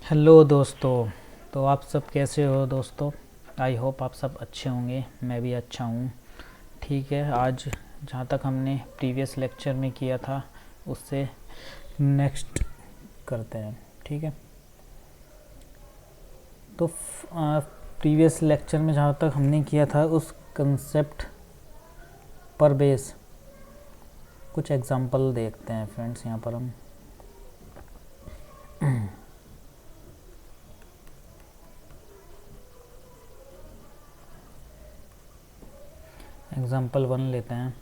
Hello दोस्तों। तो आप सब कैसे हो दोस्तों? आई होप आप सब अच्छे होंगे। मैं भी अच्छा हूँ। ठीक है, आज जहाँ तक हमने प्रीवियस लेक्चर में किया था उससे नेक्स्ट करते हैं। ठीक है, तो प्रीवियस लेक्चर में जहाँ तक हमने किया था उस कंसेप्ट पर बेस कुछ एग्जांपल देखते हैं फ्रेंड्स। यहाँ पर हम एग्जांपल 1 लेते हैं।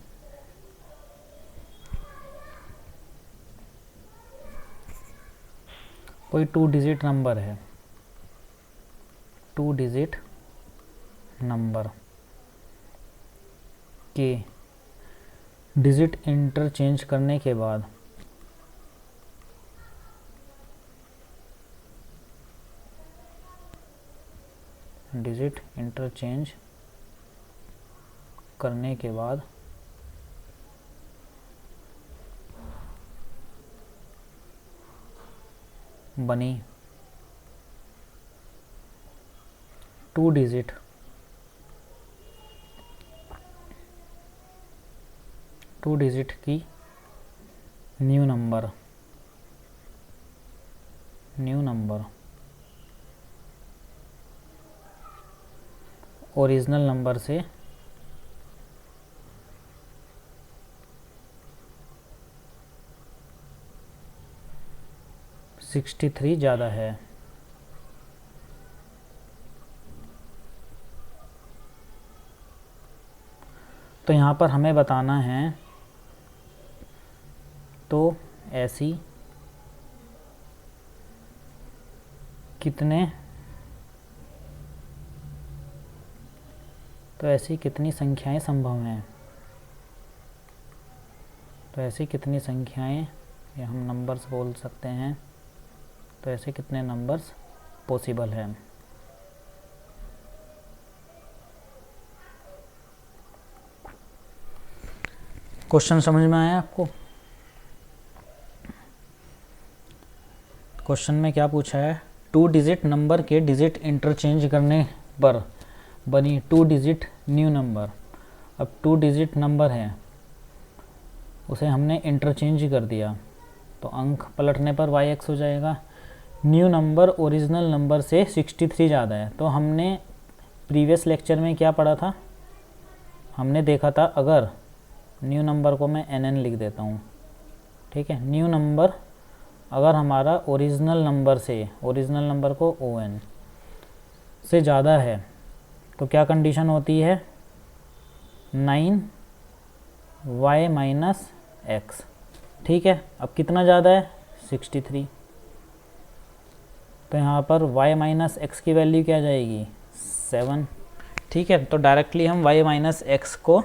कोई 2 डिजिट नंबर है, 2 डिजिट नंबर के डिजिट इंटरचेंज करने के बाद डिजिट इंटरचेंज करने के बाद बनी 2 डिजिट की न्यू नंबर ओरिजिनल नंबर से 63 ज़्यादा है। तो यहाँ पर हमें बताना है तो ऐसी कितनी संख्याएं संभव हैं। तो ऐसी कितनी संख्याएं, या हम नंबर्स बोल सकते हैं, तो ऐसे कितने नंबर्स पॉसिबल हैं। क्वेश्चन समझ में आया आपको? क्वेश्चन में क्या पूछा है? 2 डिजिट नंबर के डिजिट इंटरचेंज करने पर बनी 2 डिजिट न्यू नंबर। अब 2 डिजिट नंबर है, उसे हमने इंटरचेंज कर दिया तो अंक पलटने पर y(x) हो जाएगा। न्यू नंबर ओरिजिनल नंबर से 63 ज़्यादा है। तो हमने प्रीवियस लेक्चर में क्या पढ़ा था? हमने देखा था, अगर न्यू नंबर को मैं nn लिख देता हूँ, ठीक है, न्यू नंबर अगर हमारा ओरिजिनल नंबर को on से ज़्यादा है तो क्या कंडीशन होती है? 9y-x। ठीक है, अब कितना ज़्यादा है? 63। तो यहाँ पर y-x की वैल्यू क्या जाएगी? 7। ठीक है, तो डायरेक्टली हम y-x को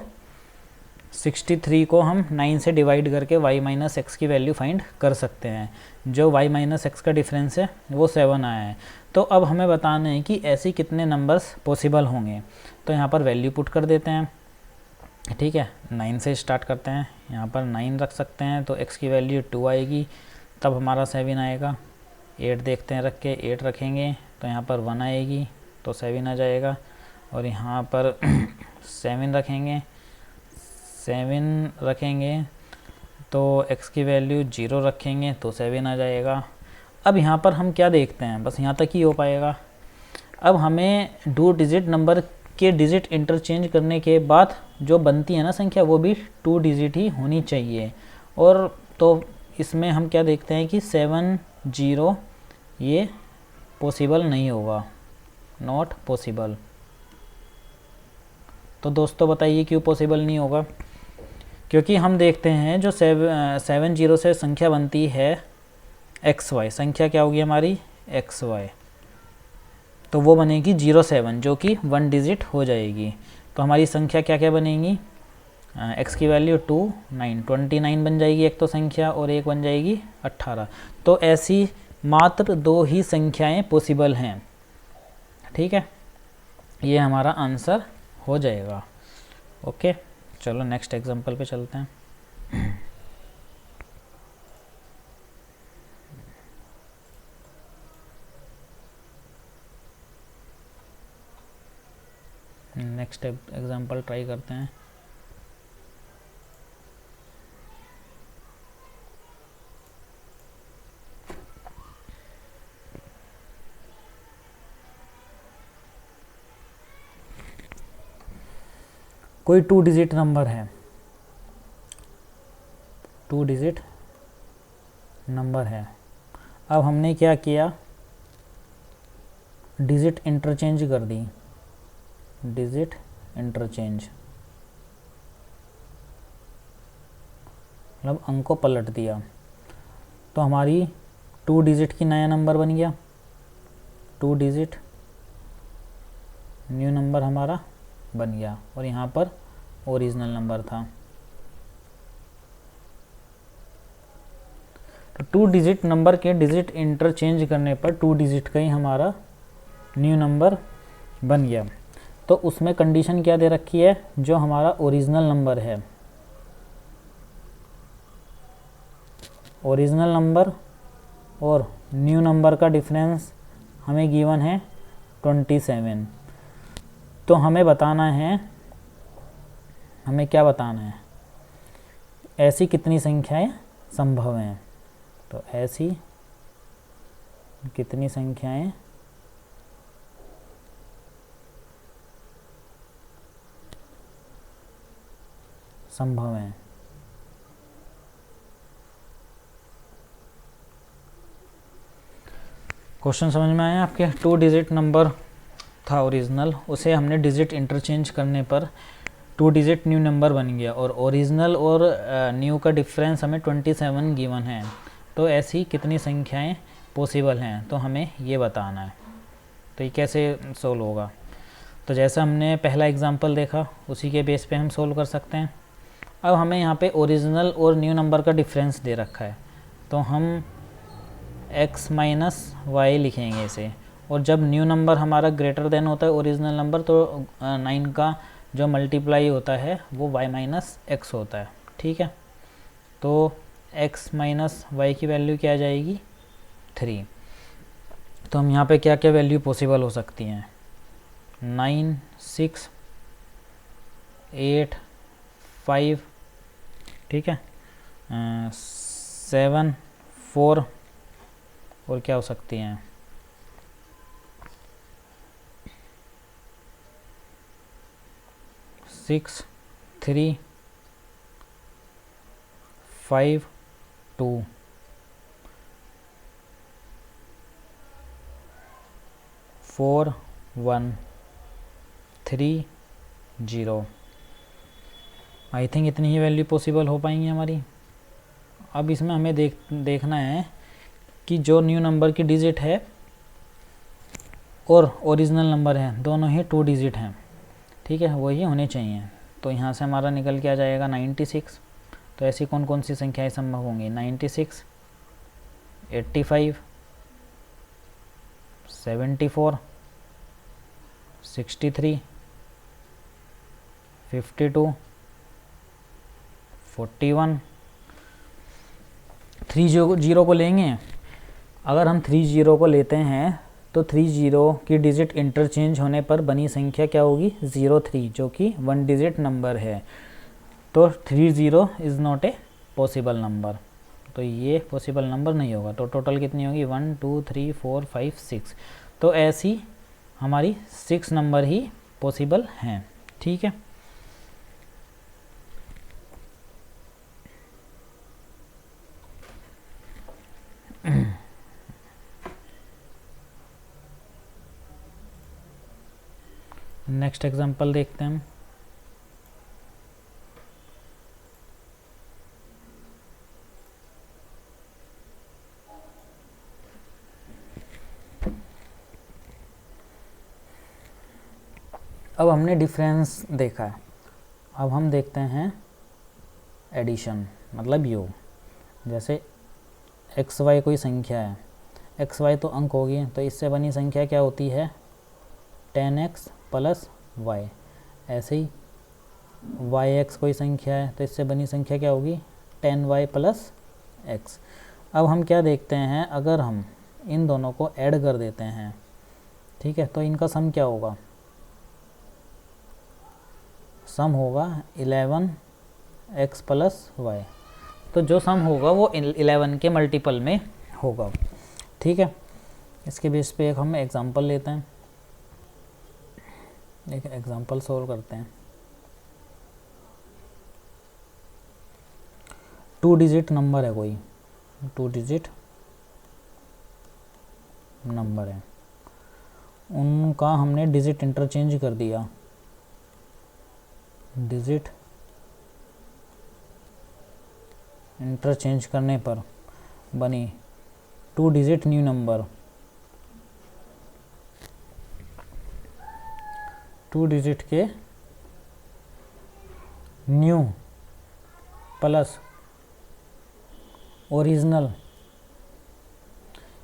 63 को हम 9 से डिवाइड करके y-x की वैल्यू फाइंड कर सकते हैं। जो y-x का डिफरेंस है वो 7 आया है। तो अब हमें बताना है कि ऐसे कितने नंबर्स पॉसिबल होंगे। तो यहाँ पर वैल्यू पुट कर देते हैं। ठीक है, 9 से स्टार्ट करते हैं। यहाँ पर 9 रख सकते हैं तो x की वैल्यू 2 आएगी, तब हमारा 7 आएगा। 8 देखते हैं, रख के 8 रखेंगे तो यहाँ पर 1 आएगी तो 7 आ जाएगा। और यहाँ पर 7 रखेंगे तो x की वैल्यू 0 रखेंगे तो 7 आ जाएगा। अब यहाँ पर हम क्या देखते हैं, बस यहाँ तक ही हो पाएगा। अब हमें 2 डिजिट नंबर के डिजिट इंटरचेंज करने के बाद जो बनती है ना संख्या, वो भी 2 डिजिट ही होनी चाहिए। और तो इसमें हम क्या देखते हैं कि 70 ये पॉसिबल नहीं होगा, नॉट पॉसिबल। तो दोस्तों बताइए क्यों पॉसिबल नहीं होगा? क्योंकि हम देखते हैं जो 70 से संख्या बनती है xy, संख्या क्या होगी हमारी? xy, तो वो बनेगी 07 जो कि 1 डिजिट हो जाएगी। तो हमारी संख्या क्या क्या बनेगी? x की वैल्यू 2, 9, 29 बन जाएगी एक तो संख्या, और एक बन जाएगी 18। तो ऐसी मात्र 2 ही संख्याएं पॉसिबल हैं। ठीक है, ये हमारा आंसर हो जाएगा। ओके, चलो नेक्स्ट एग्जांपल पे चलते हैं। नेक्स्ट एग्जांपल ट्राई करते हैं। कोई 2 डिजिट नंबर है, 2 डिजिट नंबर है। अब हमने क्या किया, डिजिट इंटरचेंज कर दी, डिजिट इंटरचेंज मतलब अंक को पलट दिया। तो हमारी 2 डिजिट की नया नंबर बन गया, 2 डिजिट न्यू नंबर हमारा बन गया, और यहाँ पर ओरिजिनल नंबर था। तो 2 डिजिट नंबर के डिजिट इंटरचेंज करने पर 2 डिजिट का ही हमारा न्यू नंबर बन गया। तो उसमें कंडीशन क्या दे रखी है, जो हमारा ओरिजिनल नंबर है, ओरिजिनल नंबर और न्यू नंबर का डिफरेंस हमें गिवन है 27। तो हमें बताना है, हमें क्या बताना है, ऐसी कितनी संख्याएं संभव हैं। तो ऐसी कितनी संख्याएं संभव हैं। क्वेश्चन समझ में आया आपके? 2 डिजिट नंबर था ओरिजिनल, उसे हमने डिजिट इंटरचेंज करने पर 2 डिजिट न्यू नंबर बन गया, और ओरिजिनल और न्यू का डिफरेंस हमें 27 गिवन है। तो ऐसी कितनी संख्याएं पॉसिबल हैं, तो हमें ये बताना है। तो ये कैसे सोल्व होगा? तो जैसा हमने पहला एग्जांपल देखा उसी के बेस पे हम सोल्व कर सकते हैं। अब हमें यहाँ पे ओरिजिनल और न्यू नंबर का डिफरेंस दे रखा है, तो हम x माइनस वाई लिखेंगे इसे, और जब न्यू नंबर हमारा ग्रेटर देन होता है ओरिजिनल नंबर, तो 9 का जो मल्टीप्लाई होता है वो y माइनस एक्स होता है। ठीक है, तो x माइनस वाई की वैल्यू क्या आ जाएगी, 3। तो हम यहाँ पे क्या क्या वैल्यू पॉसिबल हो सकती हैं, 9, 6, 8, 5, ठीक है, 7, 4, और क्या हो सकती हैं, 6, 3, 5, 2, 4, 1, 3, 0। आई थिंक इतनी ही वैल्यू पॉसिबल हो पाएंगी हमारी। अब इसमें हमें देखना है कि जो न्यू नंबर की डिजिट है और ओरिजिनल नंबर है दोनों ही 2 डिजिट हैं, ठीक है, वही होने चाहिए। तो यहाँ से हमारा निकल के आ जाएगा 96। तो ऐसी कौन कौन सी संख्याएं संभव होंगी, 96, 85, 74, 63, 52, 41। 30 को लेंगे, अगर हम 30 को लेते हैं तो 30 की डिजिट इंटरचेंज होने पर बनी संख्या क्या होगी, 03, जो कि 1 डिजिट नंबर है। तो 30 is not a possible number, तो ये पॉसिबल नंबर नहीं होगा। तो टोटल कितनी होगी, 1, 2, 3, 4, 5, 6। तो ऐसी हमारी 6 नंबर ही पॉसिबल हैं। ठीक है, नेक्स्ट एग्जांपल देखते हैं। अब हमने डिफरेंस देखा है, अब हम देखते हैं एडिशन, मतलब योग। जैसे एक्स वाई कोई संख्या है, एक्स वाई तो अंक होगी, तो इससे बनी संख्या क्या होती है, 10x प्लस वाई। ऐसे ही वाई एक्स कोई संख्या है, तो इससे बनी संख्या क्या होगी, 10y प्लस एक्स। अब हम क्या देखते हैं, अगर हम इन दोनों को ऐड कर देते हैं, ठीक है, तो इनका सम क्या होगा, सम होगा 11x प्लस वाई। तो जो सम होगा वो 11 के मल्टीपल में होगा। ठीक है, इसके बेस पे एक हम एग्जांपल लेते हैं, एक एग्जांपल सोल्व करते हैं। 2 डिजिट नंबर है कोई, 2 डिजिट नंबर है, उनका हमने डिजिट इंटरचेंज कर दिया। डिजिट इंटरचेंज करने पर बनी 2 डिजिट न्यू नंबर। 2 डिजिट के न्यू प्लस ओरिजिनल,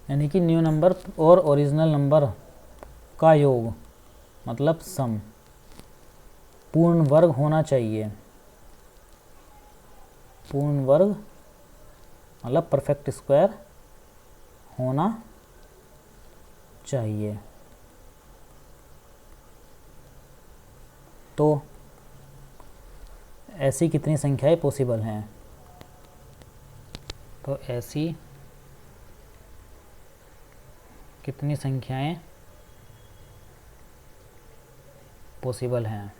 यानी कि न्यू नंबर और ओरिजिनल नंबर का योग, मतलब सम, पूर्ण वर्ग होना चाहिए। पूर्ण वर्ग मतलब परफेक्ट स्क्वायर होना चाहिए। तो ऐसी कितनी संख्याएं पॉसिबल हैं? तो ऐसी कितनी संख्याएं पॉसिबल हैं?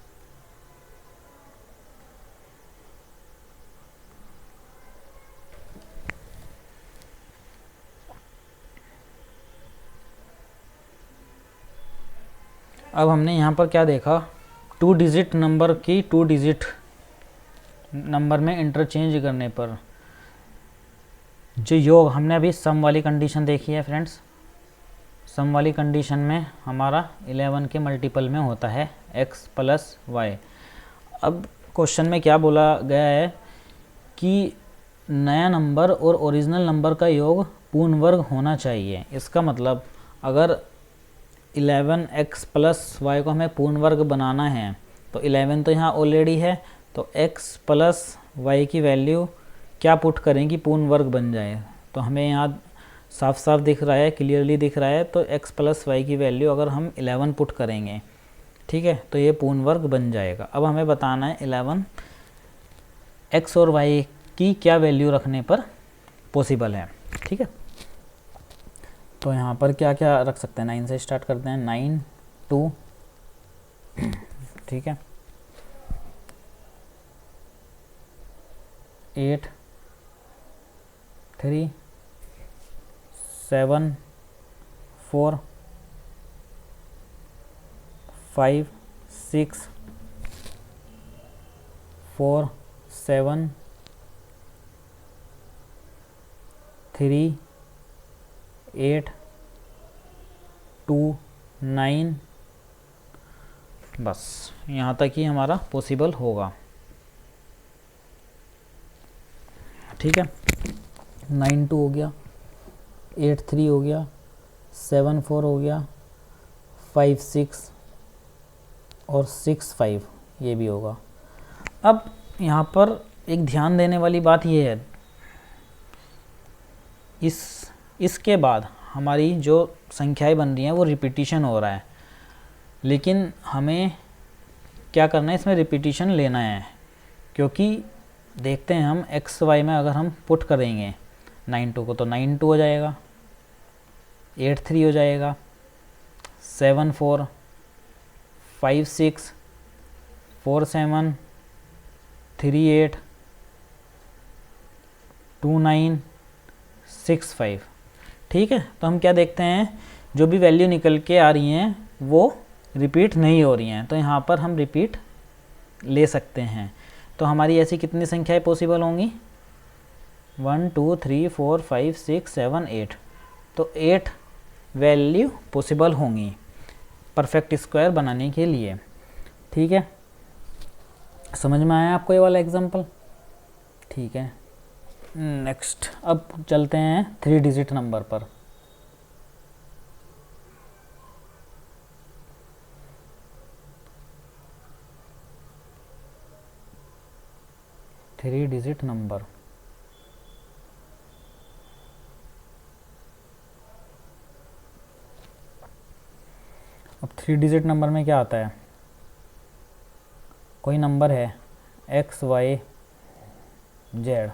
अब हमने यहाँ पर क्या देखा, 2 डिजिट नंबर की 2 डिजिट नंबर में इंटरचेंज करने पर जो योग, हमने अभी सम वाली कंडीशन देखी है फ्रेंड्स। सम वाली कंडीशन में हमारा 11 के मल्टीपल में होता है x प्लस वाई। अब क्वेश्चन में क्या बोला गया है कि नया नंबर और ओरिजिनल नंबर का योग पूर्ण वर्ग होना चाहिए। इसका मतलब अगर 11x प्लस वाई को हमें पूर्ण वर्ग बनाना है तो 11 तो यहाँ ऑलरेडी है, तो x प्लस वाई की वैल्यू क्या पुट करें कि पूर्ण वर्ग बन जाए। तो हमें यहाँ साफ साफ दिख रहा है, क्लियरली दिख रहा है। तो x प्लस वाई की वैल्यू अगर हम 11 पुट करेंगे, ठीक है, तो ये पूर्ण वर्ग बन जाएगा। अब हमें बताना है 11 x और y की क्या वैल्यू रखने पर पॉसिबल है। ठीक है, तो यहाँ पर क्या क्या रख सकते हैं, 9 से स्टार्ट करते हैं। 9 2, ठीक है, 8 3 7 4 5 6 4 7 3 8 2 9, बस यहाँ तक ही हमारा पॉसिबल होगा। ठीक है, 9 2 हो गया, 8 3 हो गया, 7 4 हो गया, 5 6 और 6 5 ये भी होगा। अब यहाँ पर एक ध्यान देने वाली बात ये है, इसके बाद हमारी जो संख्याएं बन रही हैं वो रिपीटिशन हो रहा है, लेकिन हमें क्या करना है, इसमें रिपीटिशन लेना है। क्योंकि देखते हैं हम एक्स वाई में अगर हम पुट करेंगे 9 2 को तो 9 2 हो जाएगा, 8 3 हो जाएगा, 7 4 5 6 4 7 3 8 2 9 6 5। ठीक है, तो हम क्या देखते हैं, जो भी वैल्यू निकल के आ रही हैं वो रिपीट नहीं हो रही हैं, तो यहाँ पर हम रिपीट ले सकते हैं। तो हमारी ऐसी कितनी संख्याएं पॉसिबल होंगी, 1 2 3 4 5 6 7 8, तो 8 वैल्यू पॉसिबल होंगी परफेक्ट स्क्वायर बनाने के लिए। ठीक है, समझ में आया आपको ये वाला एग्जांपल? ठीक है, नेक्स्ट अब चलते हैं 3 डिजिट नंबर पर। थ्री डिजिट नंबर, अब 3 डिजिट नंबर में क्या आता है, कोई नंबर है एक्स वाई जेड,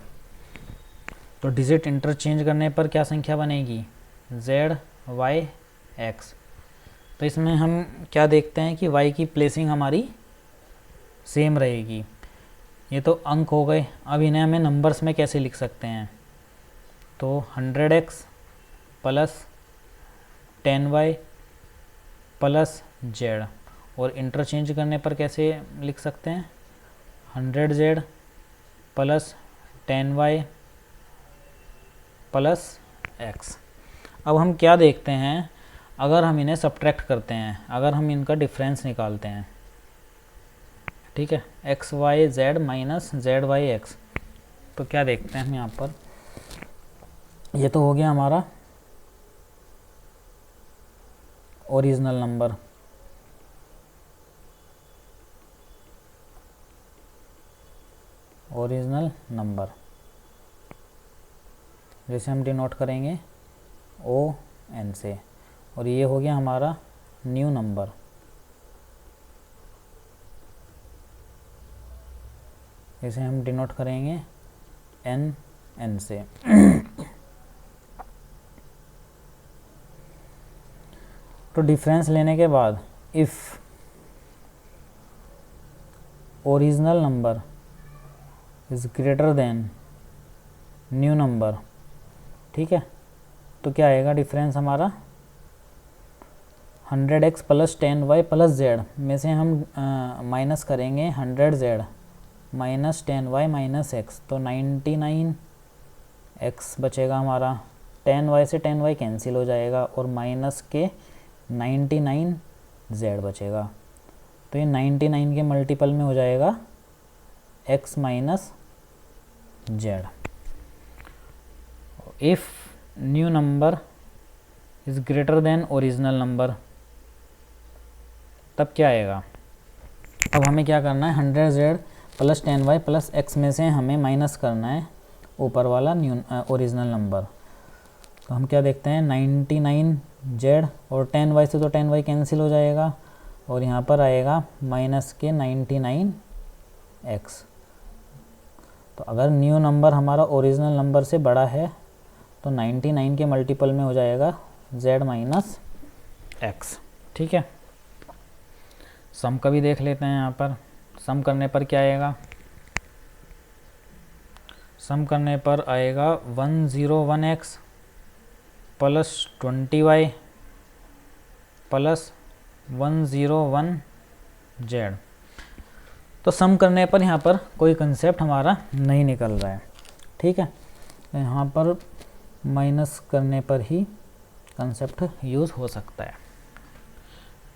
तो डिजिट इंटरचेंज करने पर क्या संख्या बनेगी, जेड वाई एक्स। तो इसमें हम क्या देखते हैं कि वाई की प्लेसिंग हमारी सेम रहेगी। ये तो अंक हो गए। अब इन्हें हमें नंबर्स में कैसे लिख सकते हैं, तो 100x plus 10y plus Z, और इंटरचेंज करने पर कैसे लिख सकते हैं, 100z plus 10y plus x। अब हम क्या देखते हैं, अगर हम इन्हें सब्ट्रैक्ट करते हैं, अगर हम इनका डिफरेंस निकालते हैं, ठीक है, x y z minus z y x, तो क्या देखते हैं हम यहाँ पर, ये तो हो गया हमारा ओरिजिनल नंबर, ओरिजिनल नंबर जैसे हम डिनोट करेंगे ओ एन से, और ये हो गया हमारा न्यू नंबर, इसे हम डिनोट करेंगे एन एन से। तो डिफरेंस लेने के बाद if original number is greater than new number, ठीक है, तो क्या आएगा डिफरेंस हमारा 100x plus 10y plus Z में से हम माइनस करेंगे 100z minus 10y minus x, तो 99x बचेगा हमारा, 10y से 10y कैंसिल हो जाएगा और माइनस के 99z बचेगा, तो ये 99 के मल्टीपल में हो जाएगा x minus Z. If new number is greater than original number, तब क्या आएगा, अब हमें क्या करना है, 100z plus 10y plus x में से हमें माइनस करना है ऊपर वाला न्यू ओरिजिनल नंबर। तो हम क्या देखते हैं 99z और 10y से तो 10y कैंसिल हो जाएगा और यहाँ पर आएगा माइनस के 99x। तो अगर न्यू नंबर हमारा ओरिजिनल नंबर से बड़ा है तो 99 के मल्टीपल में हो जाएगा z माइनस x, ठीक है। सम का भी देख लेते हैं, यहाँ पर सम करने पर क्या आएगा, सम करने पर आएगा 101x plus 20y plus 101z। तो सम करने पर यहाँ पर कोई कंसेप्ट हमारा नहीं निकल रहा है, ठीक है, यहाँ पर माइनस करने पर ही कंसेप्ट यूज़ हो सकता है।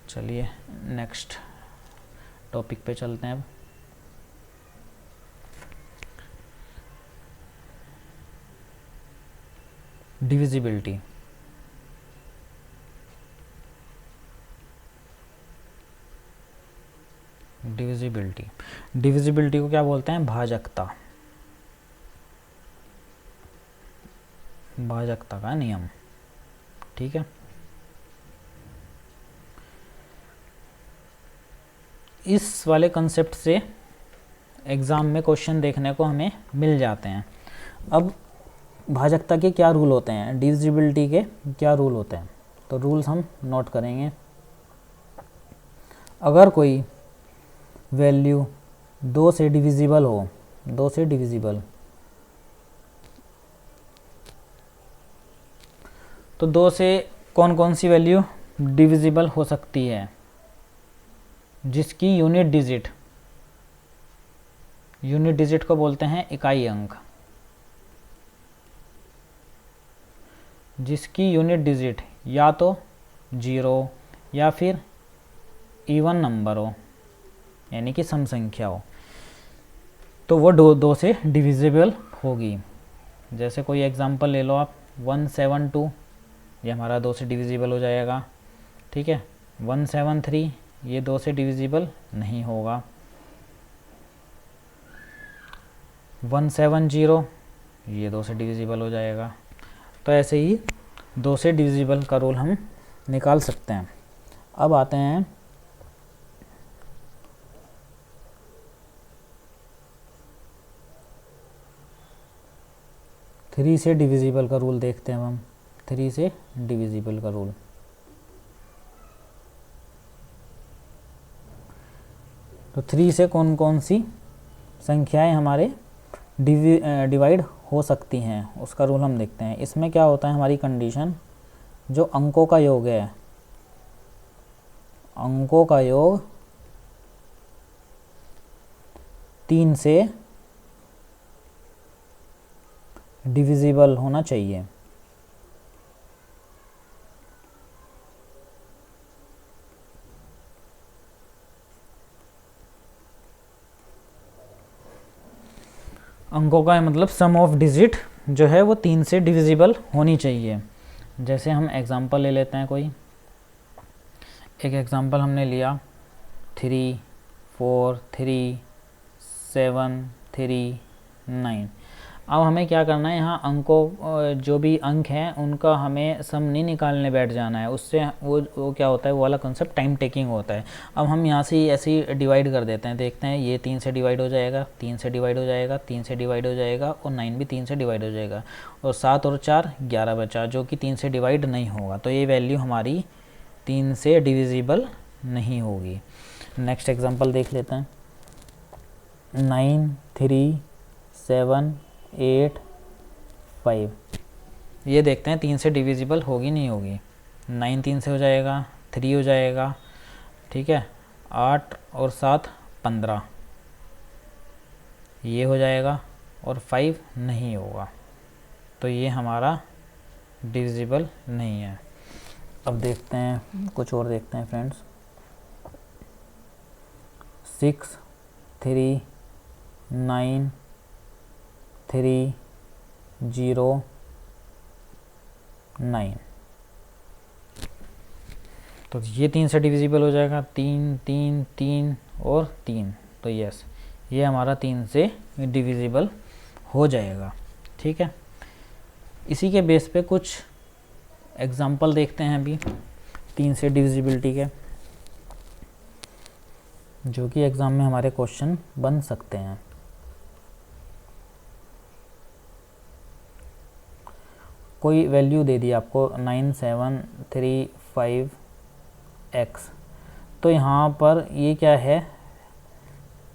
चलिए नेक्स्ट टॉपिक पे चलते हैं अब। डिविजिबिलिटी। डिविजिबिलिटी को क्या बोलते हैं, भाजकता, भाजकता का नियम, ठीक है। इस वाले कंसेप्ट से एग्ज़ाम में क्वेश्चन देखने को हमें मिल जाते हैं। अब भाजकता के क्या रूल होते हैं, डिविजिबिलिटी के क्या रूल होते हैं, तो रूल्स हम नोट करेंगे। अगर कोई वैल्यू 2 से डिविजिबल हो, 2 से डिविजिबल, तो 2 से कौन कौन सी वैल्यू डिविजिबल हो सकती है, जिसकी यूनिट डिजिट को बोलते हैं इकाई अंक, जिसकी यूनिट डिजिट या तो 0 या फिर इवन नंबर हो, यानी कि सम संख्या हो, तो वो 2 से डिविजिबल होगी। जैसे कोई एग्जांपल ले लो आप, 172, ये हमारा 2 से डिविजिबल हो जाएगा, ठीक है। 173 ये 2 से डिविजिबल नहीं होगा। 170 ये 2 से डिविजिबल हो जाएगा। तो ऐसे ही 2 से डिविजिबल का रूल हम निकाल सकते हैं। अब आते हैं 3 से डिविजिबल का रूल देखते हैं हम। 3 से डिविजिबल का रूल, तो 3 से कौन कौन सी संख्याएं हमारे डिवाइड हो सकती हैं उसका रूल हम देखते हैं। इसमें क्या होता है, हमारी कंडीशन जो अंकों का योग है, अंकों का योग 3 से डिविजिबल होना चाहिए। अंकों का मतलब सम ऑफ डिजिट जो है वो 3 से डिविजिबल होनी चाहिए। जैसे हम एग्जांपल ले लेते हैं, कोई एक एग्जांपल हमने लिया 3, 4, 3, 7, 3, 9। अब हमें क्या करना है, यहाँ अंकों जो भी अंक हैं उनका हमें सम नहीं निकालने बैठ जाना है, उससे वो क्या होता है, वो वाला कंसेप्ट टाइम टेकिंग होता है। अब हम यहाँ से ऐसे ही डिवाइड कर देते हैं, देखते हैं ये 3 से डिवाइड हो जाएगा, 3 से डिवाइड हो जाएगा, 3 से डिवाइड हो जाएगा और 9 भी 3 से डिवाइड हो जाएगा और 7 और 4 11 बचा जो कि 3 से डिवाइड नहीं होगा, तो ये वैल्यू हमारी 3 से डिविजिबल नहीं होगी। नेक्स्ट एग्जाम्पल देख लेते हैं, 9, 3, 7, 8, 5। ये देखते हैं 3 से डिविजिबल होगी नहीं होगी। 9 3 से हो जाएगा, 3 हो जाएगा, ठीक है, 8 और 7 15, ये हो जाएगा और 5 नहीं होगा, तो ये हमारा डिविजिबल नहीं है। अब देखते हैं कुछ और देखते हैं फ्रेंड्स, 6, 3, 9, 3, 0, 9, तो ये 3 से डिविजिबल हो जाएगा, 3, 3, 3 और 3, तो यस ये हमारा 3 से डिविजिबल हो जाएगा। ठीक है, इसी के बेस पे कुछ एग्जाम्पल देखते हैं अभी 3 से डिविजिबिलिटी के, जो कि एग्ज़ाम में हमारे क्वेश्चन बन सकते हैं। कोई वैल्यू दे दी आपको 9735x, तो यहाँ पर ये क्या है,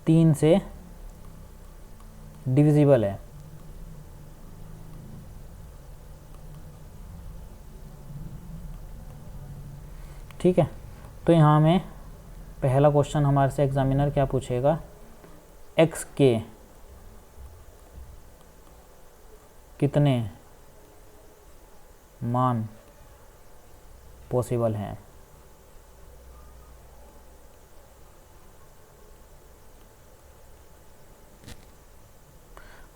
3 से डिविजिबल है। ठीक है, तो यहाँ में पहला क्वेश्चन हमारे से एग्जामिनर क्या पूछेगा, x के कितने मान पॉसिबल हैं।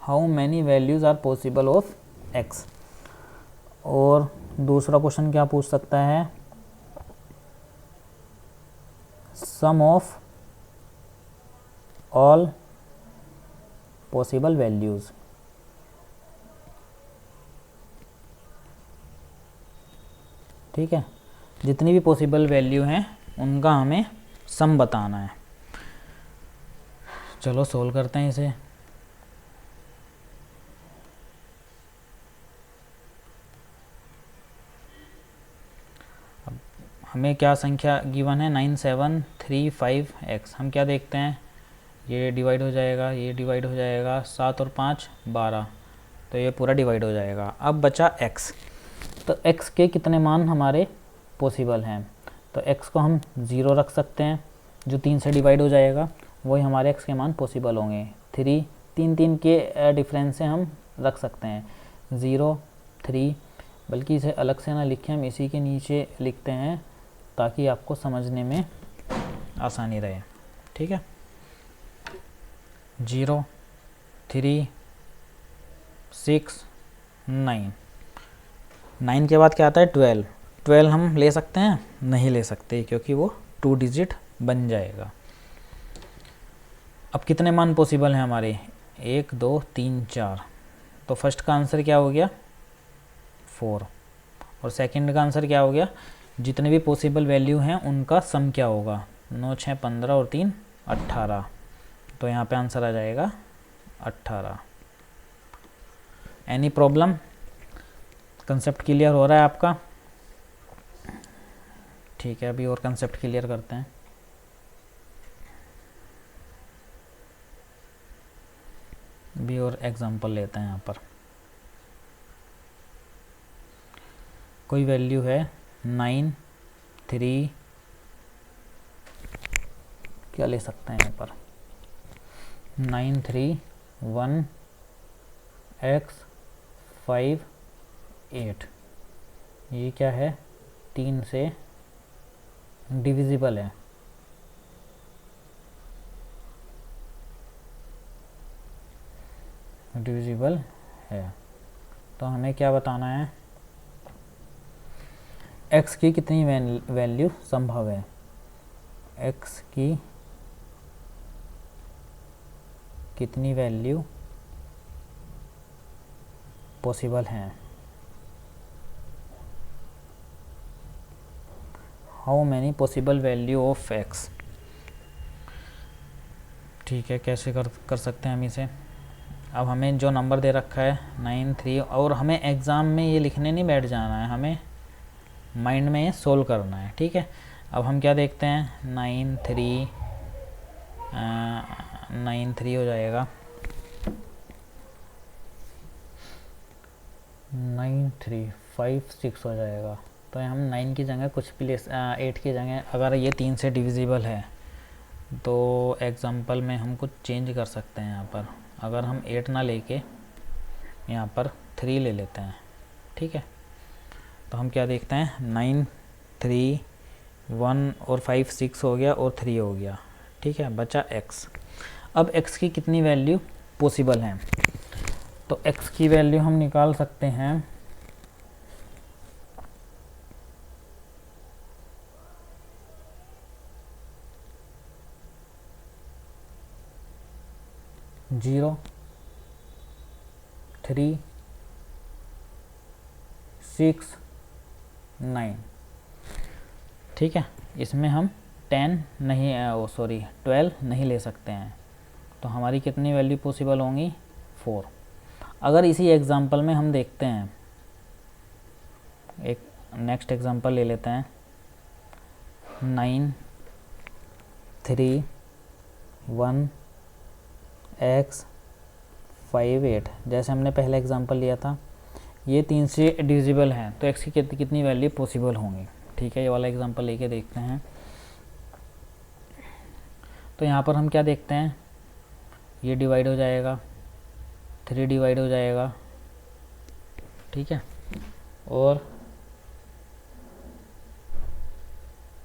How many values are possible of x। और दूसरा क्वेश्चन क्या पूछ सकता है, sum of all possible values. ठीक है, जितनी भी पॉसिबल वैल्यू हैं उनका हमें सम बताना है। चलो सोल्व करते हैं इसे। अब हमें क्या संख्या गिवन है, 9735x। हम क्या देखते हैं, ये डिवाइड हो जाएगा, ये डिवाइड हो जाएगा, 7 और 5 12, तो ये पूरा डिवाइड हो जाएगा। अब बचा x, तो x के कितने मान हमारे पॉसिबल हैं, तो x को हम 0 रख सकते हैं, जो 3 से डिवाइड हो जाएगा वही हमारे x के मान पॉसिबल होंगे। 3 3 के डिफरेंस से हम रख सकते हैं 0 3, बल्कि इसे अलग से ना लिखें, हम इसी के नीचे लिखते हैं ताकि आपको समझने में आसानी रहे। ठीक है, 0 3 6 9, 9 के बाद क्या आता है 12। 12 हम ले सकते हैं, नहीं ले सकते क्योंकि वो 2 डिजिट बन जाएगा। अब कितने मान पॉसिबल हैं हमारे, 1 2 3 4, तो फर्स्ट का आंसर क्या हो गया 4, और सेकंड का आंसर क्या हो गया, जितने भी पॉसिबल वैल्यू हैं उनका सम क्या होगा, 9 6 15 और 3 18, तो यहाँ पे आंसर आ जाएगा 18। Any problem? कंसेप्ट क्लियर हो रहा है आपका? ठीक है, अभी और कंसेप्ट क्लियर करते हैं। भी और एग्जांपल लेते हैं। यहाँ पर कोई वैल्यू है 9 3, क्या ले सकते हैं यहाँ पर 9 3 1 x 5 8, ये क्या है 3 से डिविजिबल है। डिविजिबल है, तो हमें क्या बताना है, x की कितनी वैल्यू संभव है, x की कितनी वैल्यू पॉसिबल हैं। How many possible value of x। ठीक है, कैसे कर सकते हैं हम इसे। अब हमें जो नंबर दे रखा है 9 3, और हमें एग्ज़ाम में ये लिखने नहीं बैठ जाना है, हमें माइंड में सोल्व करना है। ठीक है, अब हम क्या देखते हैं 9 3 हो जाएगा 9 3 5 6 हो जाएगा। तो हम 9 की जगह कुछ भी 8 की जगह, अगर ये 3 से डिविजिबल है तो एग्जाम्पल में हम कुछ चेंज कर सकते हैं। यहाँ पर अगर हम 8 ना लेके यहाँ पर 3 ले लेते हैं। ठीक है, तो हम क्या देखते हैं 9 3 1 और 5 6 हो गया और 3 हो गया। ठीक है, बचा x। अब x की कितनी वैल्यू पॉसिबल हैं, तो x की वैल्यू हम निकाल सकते हैं 0 3 6 9। ठीक है, इसमें हम 10 नहीं, 12 नहीं ले सकते हैं, तो हमारी कितनी वैल्यू पॉसिबल होंगी 4। अगर इसी एग्जांपल में हम देखते हैं, एक नेक्स्ट एग्जांपल ले लेते हैं 9 3 1 x 5 8, जैसे हमने पहला एग्जांपल लिया था, ये 3 से डिविजिबल है, तो x की कितनी वैल्यू पॉसिबल होंगी। ठीक है, ये वाला एग्जांपल लेके देखते हैं। तो यहाँ पर हम क्या देखते हैं, ये डिवाइड हो जाएगा, 3 डिवाइड हो जाएगा। ठीक है, और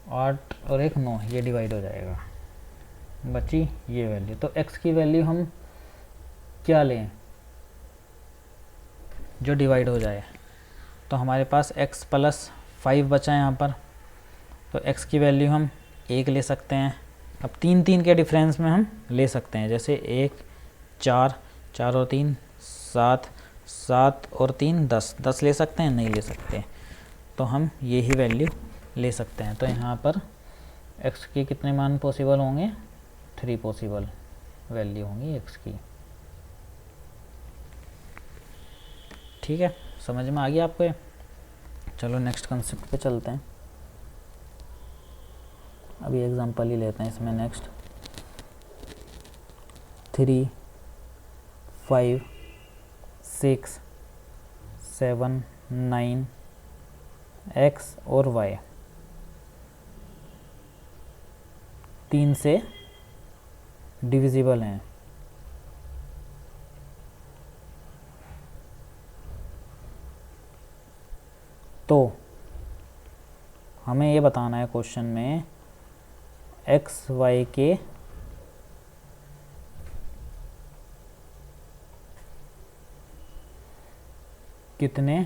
8 और 1 9, ये डिवाइड हो जाएगा, बची ये वैल्यू। तो x की वैल्यू हम क्या लें जो डिवाइड हो जाए, तो हमारे पास x + 5 बचा है यहाँ पर, तो x की वैल्यू हम 1 ले सकते हैं। अब 3 3 के डिफरेंस में हम ले सकते हैं, जैसे 1 4 4 और 3 7 7 और 3 10 10 ले सकते हैं, नहीं ले सकते, तो हम यही वैल्यू ले सकते हैं। तो यहाँ पर x के कितने मान पॉसिबल होंगे, 3 पॉसिबल वैल्यू होंगी x की। ठीक है, समझ में आ गया आपको ये। चलो नेक्स्ट कंसेप्ट पे चलते हैं। अभी एग्जांपल ही लेते हैं इसमें। नेक्स्ट 3 5 6 7 9 x और y 3 से डिविजिबल हैं। तो हमें ये बताना है क्वेश्चन में x y के कितने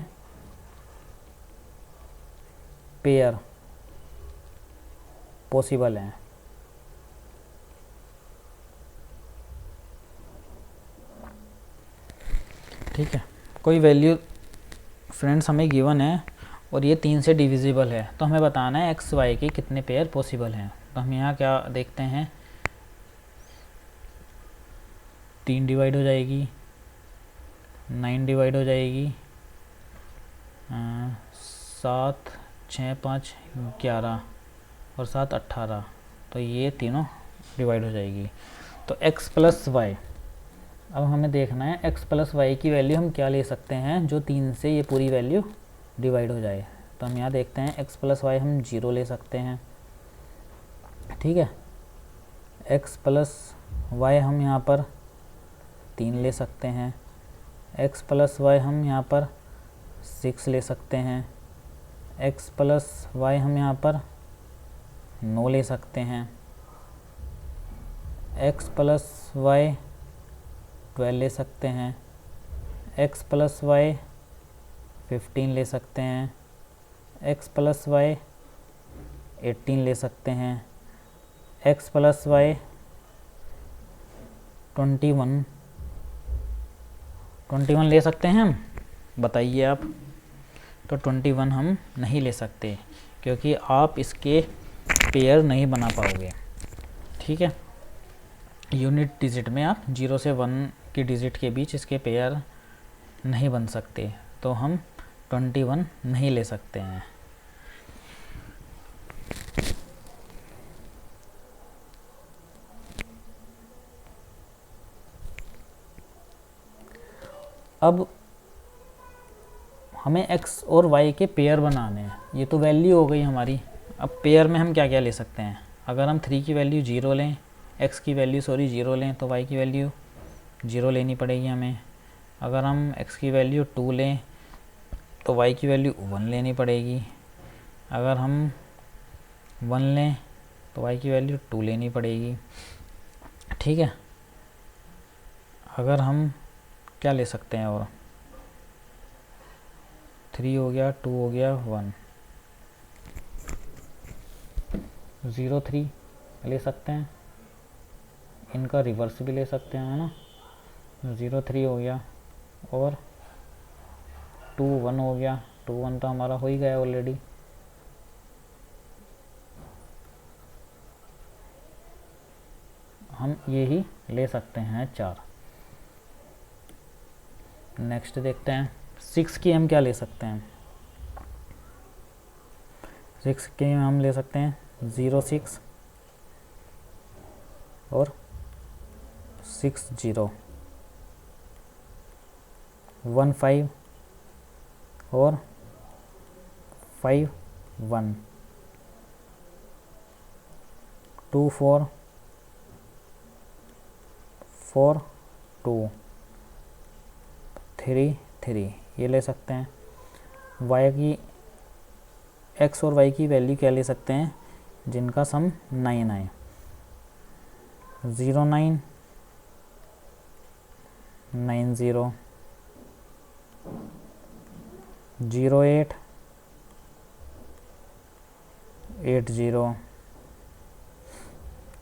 पेयर पॉसिबल हैं। ठीक है, कोई वैल्यू फ्रेंड्स हमें गिवन है और ये 3 से डिविजिबल है, तो हमें बताना है एक्स वाई के कितने पेयर पॉसिबल हैं। तो हम यहाँ क्या देखते हैं, 3 डिवाइड हो जाएगी, 9 डिवाइड हो जाएगी 7, 6, 5, 11 और 7 18, तो ये तीनों डिवाइड हो जाएगी। तो x प्लस वाई, अब हमें देखना है x प्लस वाई की वैल्यू हम क्या ले सकते हैं जो 3 से ये पूरी वैल्यू डिवाइड हो जाए। तो हम यहाँ देखते हैं x प्लस वाई हम 0 ले सकते हैं, ठीक है। x प्लस वाई हम यहाँ पर 3 ले सकते हैं, x प्लस वाई हम यहाँ पर 6 ले सकते हैं, x प्लस वाई हम यहाँ पर 9 ले सकते हैं, x प्लस वाई 12 ले सकते हैं, x प्लस वाई 15 ले सकते हैं, x प्लस वाई 18 ले सकते हैं, x प्लस वाई 21 ले सकते हैं हम, बताइए आप। तो 21 हम नहीं ले सकते क्योंकि आप इसके पेयर नहीं बना पाओगे, ठीक है। यूनिट डिजिट में आप 0 से 1 की डिजिट के बीच इसके पेयर नहीं बन सकते, तो हम 21 नहीं ले सकते हैं। अब हमें x और y के पेयर बनाने हैं। ये तो वैल्यू हो गई हमारी। अब पेयर में हम क्या क्या ले सकते हैं। अगर हम 3 की वैल्यू 0 लें, x की वैल्यू 0 लें, तो y की वैल्यू 0 लेनी पड़ेगी हमें। अगर हम x की वैल्यू 2 लें तो y की वैल्यू 1 लेनी पड़ेगी। अगर हम 1 लें तो y की वैल्यू 2 लेनी पड़ेगी, ठीक है। अगर हम क्या ले सकते हैं, और 3 हो गया, 2 हो गया, 1, 0 3 ले सकते हैं। इनका रिवर्स भी ले सकते हैं, है ना। 0 3 हो गया और 2 1 हो गया। 2 1 तो हमारा हो ही गया ऑलरेडी। हम ये ही ले सकते हैं 4। नेक्स्ट देखते हैं 6 की हम क्या ले सकते हैं। 6 के हम ले सकते हैं 0 6 और 6 0, 1 5 और 5 1, 2 4 4 2, 3 3, ये ले सकते हैं। y की x और y की वैल्यू क्या ले सकते हैं जिनका सम 9 आए। 0 9 9 0, 0 8 8 0,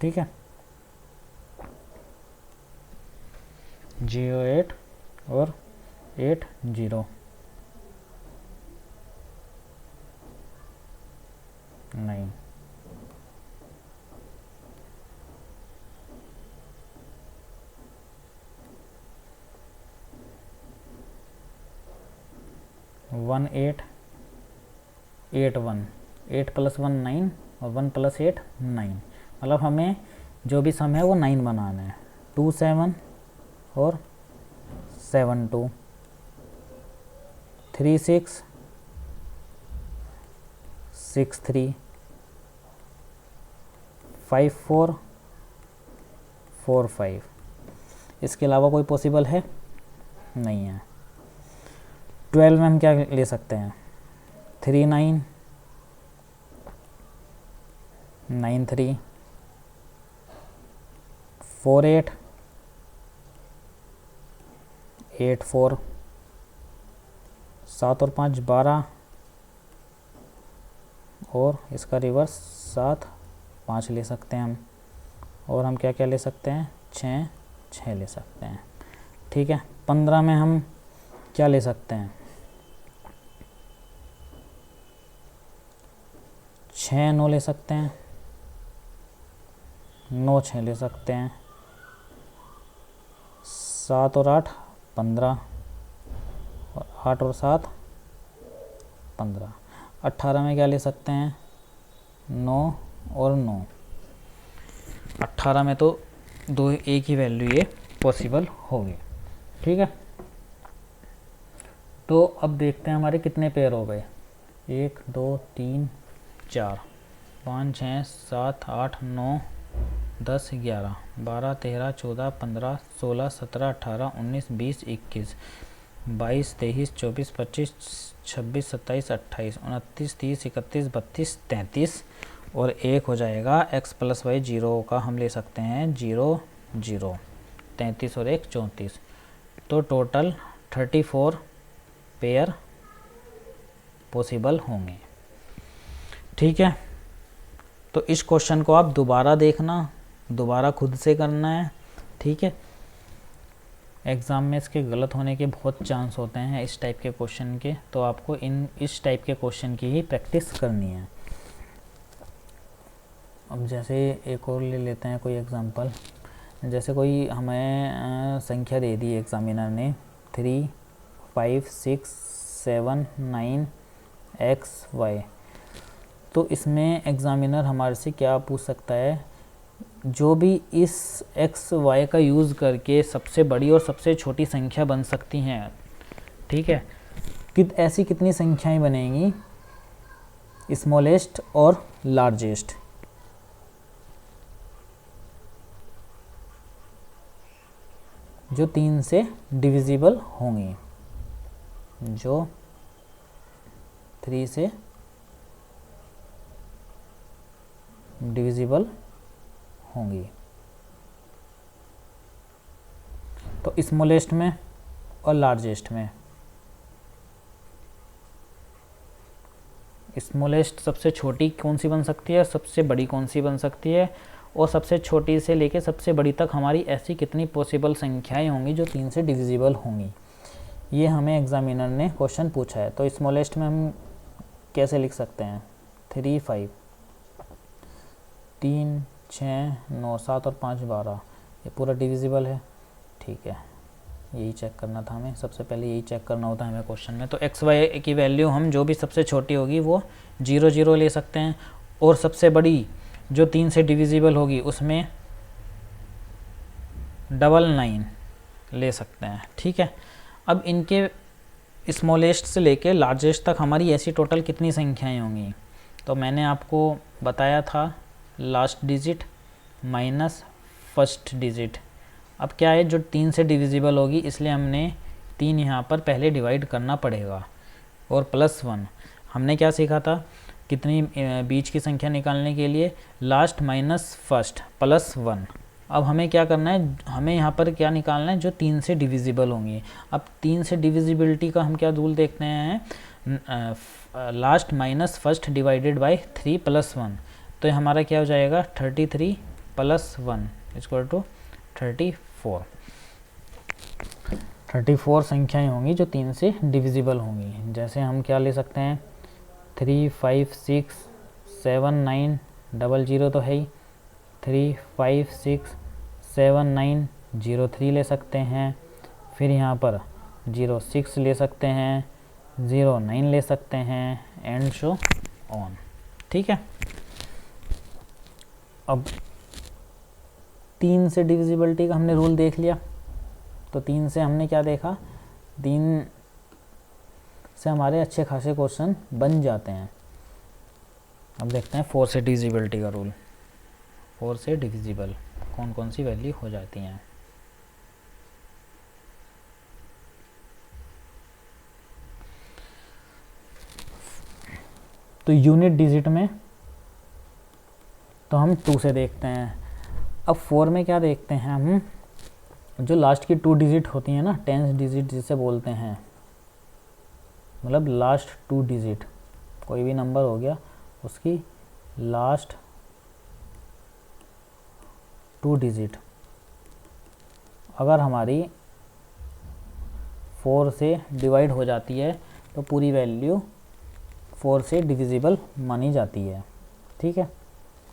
ठीक है। 0 8 और 8 0 9। वन 8 8 1, 8 + 1 9 और 1 + 8 9, मतलब हमें जो भी सम है वो 9 बनाना है। 2 7 और 7 2, 3 6 6 3, 5 4 4 5। इसके अलावा कोई पॉसिबल है नहीं है। 12 में हम क्या ले सकते हैं। 3 9 9 3, 4 8 8 4, 7 और 5 12 और इसका रिवर्स 7 5 ले सकते हैं हम। और हम क्या क्या ले सकते हैं 6 6 ले सकते हैं, ठीक है। 15 में हम क्या ले सकते हैं 6 9 ले सकते हैं, 9 6 ले सकते हैं, 7 और 8 15, और 8 और 7 15। 18 में क्या ले सकते हैं, 9 और 9। 18 में तो दो एक ही वैल्यू ये पॉसिबल होगी। ठीक है, तो अब देखते हैं हमारे कितने पेयर हो गए। 1 2 3 4 5 6 7 8 9 10 11 12 13 14 15 16 17 18 19 20 21 22 23 24 25 26 27 28 29 30 31 32 33 और एक हो जाएगा x प्लस वाई 0 का हम ले सकते हैं 0 0 33 और 1 34। तो टोटल 34 पेयर पॉसिबल होंगे। ठीक है, तो इस क्वेश्चन को आप दोबारा देखना, दोबारा खुद से करना है। ठीक है, एग्ज़ाम में इसके गलत होने के बहुत चांस होते हैं इस टाइप के क्वेश्चन के, तो आपको इस टाइप के क्वेश्चन की ही प्रैक्टिस करनी है। अब जैसे एक और ले लेते हैं कोई एग्जांपल। जैसे कोई हमें संख्या दे दी एग्जामिनर ने 3 5 6 7 9 XY। तो इसमें एग्जामिनर हमारे से क्या पूछ सकता है, जो भी इस XY का यूज़ करके सबसे बड़ी और सबसे छोटी संख्या बन सकती हैं। ठीक है, ऐसी कितनी संख्याएं बनेंगी, स्मॉलेस्ट और लार्जेस्ट। जो 3 से डिविजिबल होंगी, जो 3 से डिविजिबल होंगी। तो स्मॉलेस्ट में और लार्जेस्ट में, स्मॉलेस्ट सबसे छोटी कौन सी बन सकती है, सबसे बड़ी कौन सी बन सकती है, और सबसे छोटी से लेके सबसे बड़ी तक हमारी ऐसी कितनी पॉसिबल संख्याएं होंगी जो 3 से डिविजिबल होंगी। ये हमें एग्जामिनर ने क्वेश्चन पूछा है। तो स्मॉलेस्ट में हम कैसे लिख सकते हैं, 3 5 3 6 9 7 और 5 12, ये पूरा डिविजिबल है। ठीक है, यही चेक करना था हमें, सबसे पहले यही चेक करना होता है हमें क्वेश्चन में। तो XY की वैल्यू हम जो भी सबसे छोटी होगी वो 0 0 ले सकते हैं, और सबसे बड़ी जो 3 से डिविजिबल होगी उसमें 999 ले सकते हैं। ठीक है, अब इनके स्मॉलेस्ट से लेके लार्जेस्ट तक हमारी ऐसी टोटल कितनी संख्याएं होंगी। तो मैंने आपको बताया था last digit minus first digit. अब क्या है, जो 3 से डिविजिबल होगी इसलिए हमने 3 यहाँ पर पहले डिवाइड करना पड़ेगा, और +1। हमने क्या सीखा था, कितनी बीच की संख्या निकालने के लिए लास्ट माइनस फर्स्ट +1। अब हमें क्या करना है, हमें यहाँ पर क्या निकालना है, जो 3 से डिविजिबल होंगी। अब 3 से डिविजिबिलिटी का हम क्या रूल देखते हैं, last minus first divided by 3 +1। तो हमारा क्या हो जाएगा, 33 + 1 = 34। 34 संख्याएं होंगी जो 3 से डिविजिबल होंगी। जैसे हम क्या ले सकते हैं, 3 5 6 7 9 00 तो है ही, 3 5 6 7 9 03 ले सकते हैं, फिर यहाँ पर 06 ले सकते हैं, 09 ले सकते हैं, एंड सो ऑन। ठीक है, अब 3 से डिविजिबिलिटी का हमने रूल देख लिया। तो 3 से हमने क्या देखा, 3 से हमारे अच्छे खासे क्वेश्चन बन जाते हैं। अब देखते हैं 4 से डिविजिबिलिटी का रूल। 4 से डिविजिबल कौन कौन सी वैल्यू हो जाती हैं। तो यूनिट डिजिट में तो हम 2 से देखते हैं। अब 4 में क्या देखते हैं हम, जो लास्ट की 2 डिजिट होती हैं ना, 10th डिजिट जिसे बोलते हैं, मतलब लास्ट 2 डिजिट, कोई भी नंबर हो गया उसकी लास्ट 2 डिजिट अगर हमारी 4 से डिवाइड हो जाती है तो पूरी वैल्यू 4 से डिविजिबल मानी जाती है। ठीक है,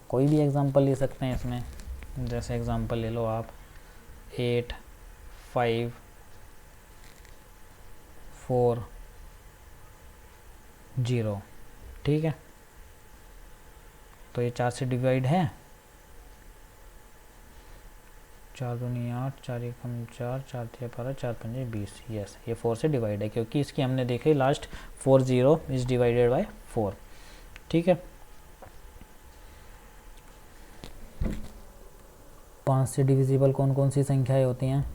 कोई भी एग्जांपल ले सकते हैं इसमें। जैसे एग्जांपल ले लो आप 8 5 4 0, ठीक है। तो ये 4 से डिवाइड है, 4 दूनी 8, 4 एकम 4, 4 3 12, 4 पंजे 20। यस, ये 4 से डिवाइड है क्योंकि इसकी हमने देखी लास्ट 4 0 इज डिवाइडेड बाय 4, ठीक है। 5 से डिविजिबल कौन कौन सी संख्याएं होती हैं?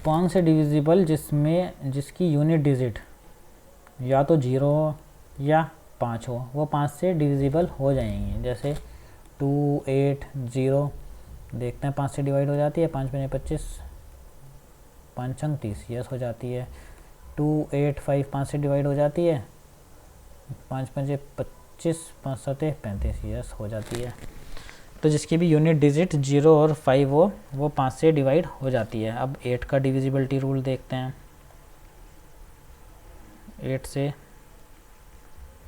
5 से डिविजिबल जिसकी यूनिट डिजिट या तो 0 हो या 5 हो, वो 5 से डिविजिबल हो जाएंगी। जैसे 2 8 0 देखते हैं 5 से डिवाइड हो जाती है, 5 पंजे 25, 5 अंक 30, यस हो जाती है। 2 8 5 5 से डिवाइड हो जाती है, 5 पंजे 25, 5 सते 35, यस हो जाती है। तो जिसकी भी यूनिट डिजिट 0 और 5 हो वो 5 से डिवाइड हो जाती है। अब 8 का डिविजिबिलिटी रूल देखते हैं। 8 से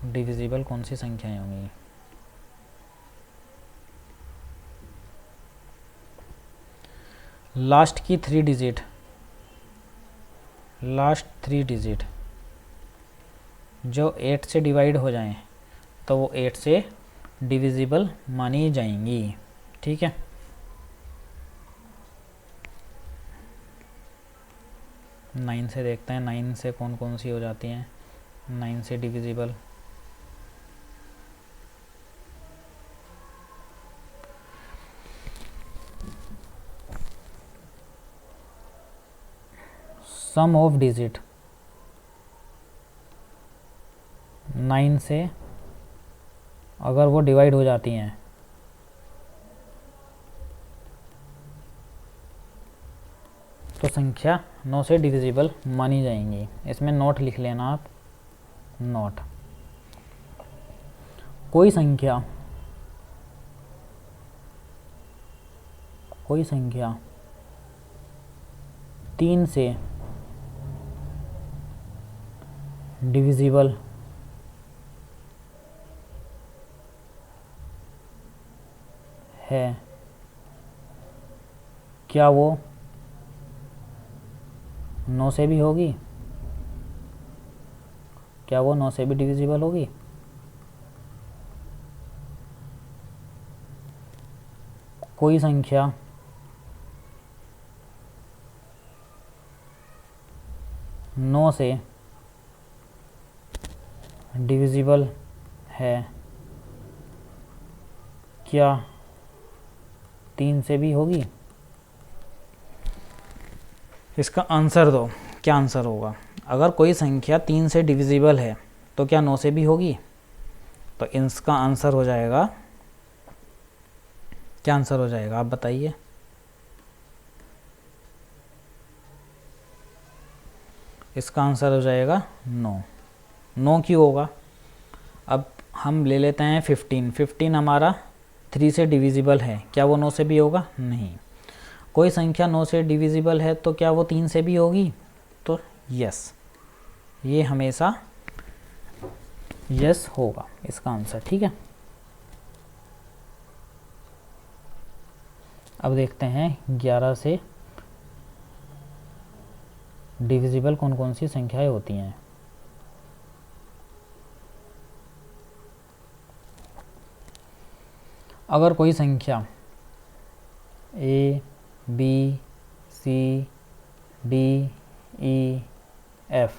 डिविजिबल कौन सी संख्याएं होंगी? लास्ट 3 डिजिट जो 8 से डिवाइड हो जाएं तो वो 8 से डिविजिबल मानी जाएंगी, ठीक है। नाइन से देखते हैं 9 से कौन कौन सी हो जाती हैं 9 से डिविजिबल। सम ऑफ डिजिट 9 से अगर वो डिवाइड हो जाती हैं तो संख्या 9 से डिविजिबल मानी जाएंगी। इसमें नोट लिख लेना आप, नोट। कोई संख्या 3 से डिविजिबल है, क्या वो 9 से भी होगी? क्या वो 9 से भी डिविजिबल होगी? कोई संख्या 9 से डिविजिबल है, क्या 3 से भी होगी? इसका आंसर दो, क्या आंसर होगा? अगर कोई संख्या 3 से डिविजिबल है तो क्या 9 से भी होगी? तो इसका आंसर हो जाएगा, क्या आंसर हो जाएगा आप बताइए। इसका आंसर हो जाएगा 9। 9 क्यों होगा? अब हम ले लेते हैं 15 हमारा 3 से डिविजिबल है, क्या वो 9 से भी होगा? नहीं। कोई संख्या 9 से डिविजिबल है तो क्या वो 3 से भी होगी? तो यस, ये हमेशा यस होगा इसका आंसर, ठीक है। अब देखते हैं 11 से डिविजिबल कौन कौन सी संख्याएं होती हैं। अगर कोई संख्या A B C D E F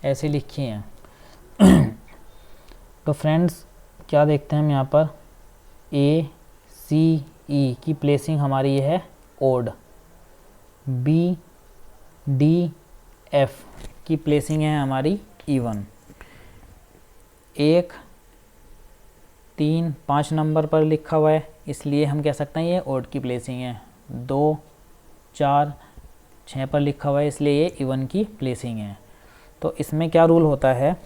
ऐसे लिखी हैं तो फ्रेंड्स क्या देखते हैं हम यहाँ पर, A C E की प्लेसिंग हमारी ये है ओड, B D F की प्लेसिंग है हमारी इवन। 1 3 5 नंबर पर लिखा हुआ है इसलिए हम कह सकते हैं ये ओड की प्लेसिंग है। 2 4 6 पर लिखा हुआ है इसलिए ये इवन की प्लेसिंग है। तो इसमें क्या रूल होता है,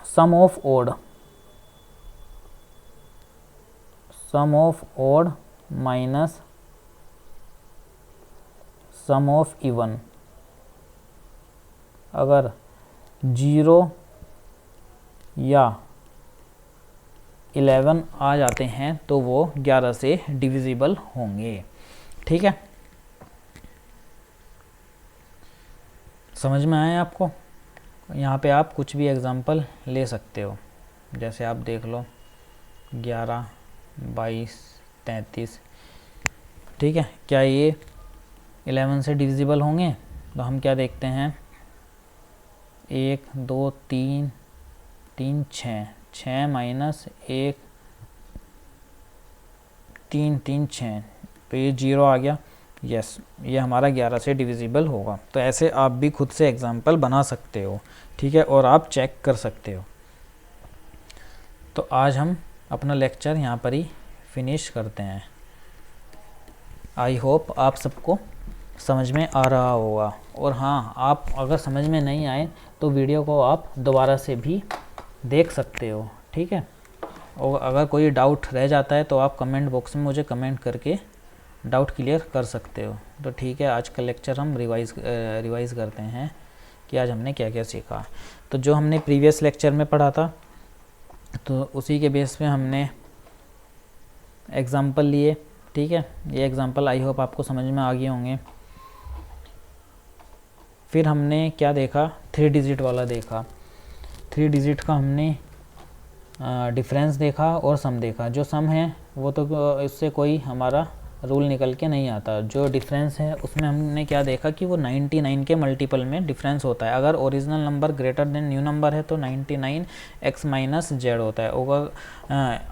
sum of odd minus sum of even. अगर 0 या 11 आ जाते हैं तो वो 11 से डिविजिबल होंगे। ठीक है, समझ में आया आपको? यहाँ पे आप कुछ भी एग्जांपल ले सकते हो, जैसे आप देख लो 11, 22, 33। ठीक है, क्या ये 11 से डिविजिबल होंगे? तो हम क्या देखते हैं, 1 2 3 3 6, 6 माइनस 1 3 3 6, तो ये 0 आ गया। यस, ये हमारा 11 से डिविजिबल होगा। तो ऐसे आप भी खुद से एग्जाम्पल बना सकते हो। ठीक है, और आप चेक कर सकते हो। तो आज हम अपना लेक्चर यहाँ पर ही फिनिश करते हैं। आई होप आप सबको समझ में आ रहा होगा। और हाँ, आप अगर समझ में नहीं आए तो वीडियो को आप दोबारा से भी देख सकते हो। ठीक है, और अगर कोई डाउट रह जाता है तो आप कमेंट बॉक्स में मुझे कमेंट करके डाउट क्लियर कर सकते हो। तो ठीक है, आज का लेक्चर हम रिवाइज़ करते हैं कि आज हमने क्या क्या सीखा। तो जो हमने प्रीवियस लेक्चर में पढ़ा था तो उसी के बेस पे हमने एग्ज़ाम्पल लिए। ठीक है, ये एग्ज़ाम्पल आई होप आपको समझ में आ गए होंगे। फिर हमने क्या देखा, 3 डिजिट वाला देखा। 3 डिजिट का हमने डिफरेंस देखा और सम देखा। जो सम है वो तो इससे कोई हमारा रूल निकल के नहीं आता। जो डिफरेंस है उसमें हमने क्या देखा कि वो 99 के मल्टीपल में डिफरेंस होता है। अगर original number greater than new number है तो 99 x माइनस जेड होता है।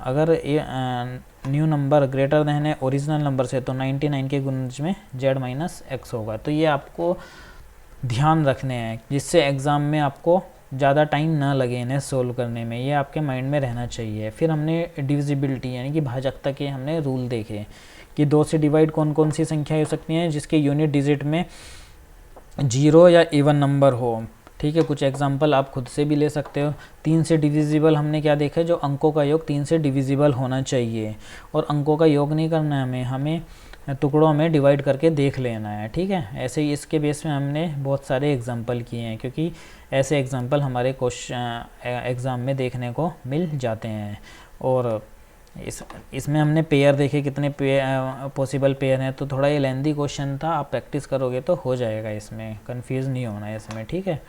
अगर न्यू नंबर ग्रेटर देन है ओरिजिनल नंबर से तो 99 के गुणज में z माइनस एक्स होगा। तो ये आपको ध्यान रखने हैं जिससे एग्ज़ाम में आपको ज़्यादा टाइम ना लगे इन्हें सोल्व करने में, ये आपके माइंड में रहना चाहिए। फिर हमने डिविजिबिलिटी यानी कि भाजकता के हमने रूल देखे कि 2 से डिवाइड कौन कौन सी संख्या हो सकती हैं जिसके यूनिट डिजिट में 0 या इवन नंबर हो। ठीक है, कुछ एग्जांपल आप खुद से भी ले सकते हो। 3 से डिविजिबल हमने क्या देखा, जो अंकों का योग 3 से डिविजिबल होना चाहिए। और अंकों का योग नहीं करना है हमें टुकड़ों में डिवाइड करके देख लेना है। ठीक है, ऐसे ही इसके बेस में हमने बहुत सारे एग्जांपल किए हैं क्योंकि ऐसे एग्जांपल हमारे क्वेश्चन एग्ज़ाम में देखने को मिल जाते हैं। और इसमें हमने पेयर देखे, कितने पॉसिबल पेयर हैं। तो थोड़ा ये लेंदी क्वेश्चन था, आप प्रैक्टिस करोगे तो हो जाएगा, इसमें कंफ्यूज नहीं होना है इसमें। ठीक है,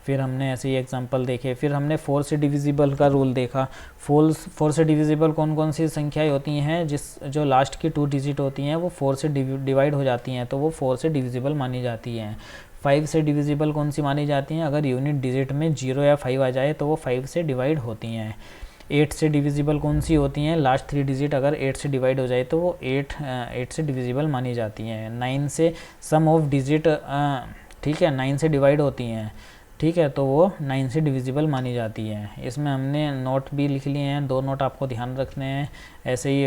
फिर हमने ऐसे ही एग्जांपल देखे। फिर हमने 4 से डिविजिबल का रूल देखा। 4 से डिविजिबल कौन कौन सी संख्याएं होती हैं जो लास्ट की 2 डिजिट होती हैं वो 4 से डिवाइड हो जाती हैं तो वो 4 से डिविजिबल मानी जाती हैं। 5 से डिविजिबल कौन सी मानी जाती हैं, अगर यूनिट डिजिट में 0 या 5 आ जाए तो वो 5 से डिवाइड होती हैं। 8 से डिविजिबल कौन सी होती हैं, लास्ट 3 डिजिट अगर 8 से डिवाइड हो जाए तो वो 8 से डिविजिबल मानी जाती हैं। 9 से सम ऑफ डिजिट, ठीक है, 9 से डिवाइड होती हैं। ठीक है, तो वो 9 से डिविजिबल मानी जाती है। इसमें हमने नोट भी लिख लिए हैं, 2 नोट आपको ध्यान रखने हैं। ऐसे ही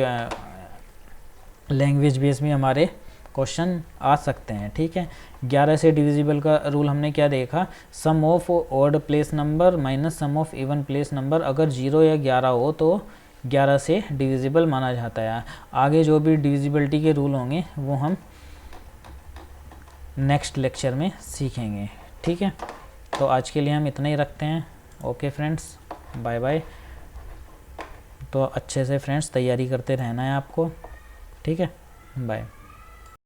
लैंग्वेज बेस भी हमारे क्वेश्चन आ सकते हैं। ठीक है, 11 से डिविजिबल का रूल हमने क्या देखा, sum of odd place number minus sum of even place number अगर 0 या 11 हो तो 11 से डिविजिबल माना जाता है। आगे जो भी डिविजिबिलिटी के रूल होंगे वो हम नेक्स्ट लेक्चर में सीखेंगे। ठीक है, तो आज के लिए हम इतना ही रखते हैं। Okay friends, bye bye. तो अच्छे से फ्रेंड्स तैयारी करते रहना है आपको। ठीक है, बाय।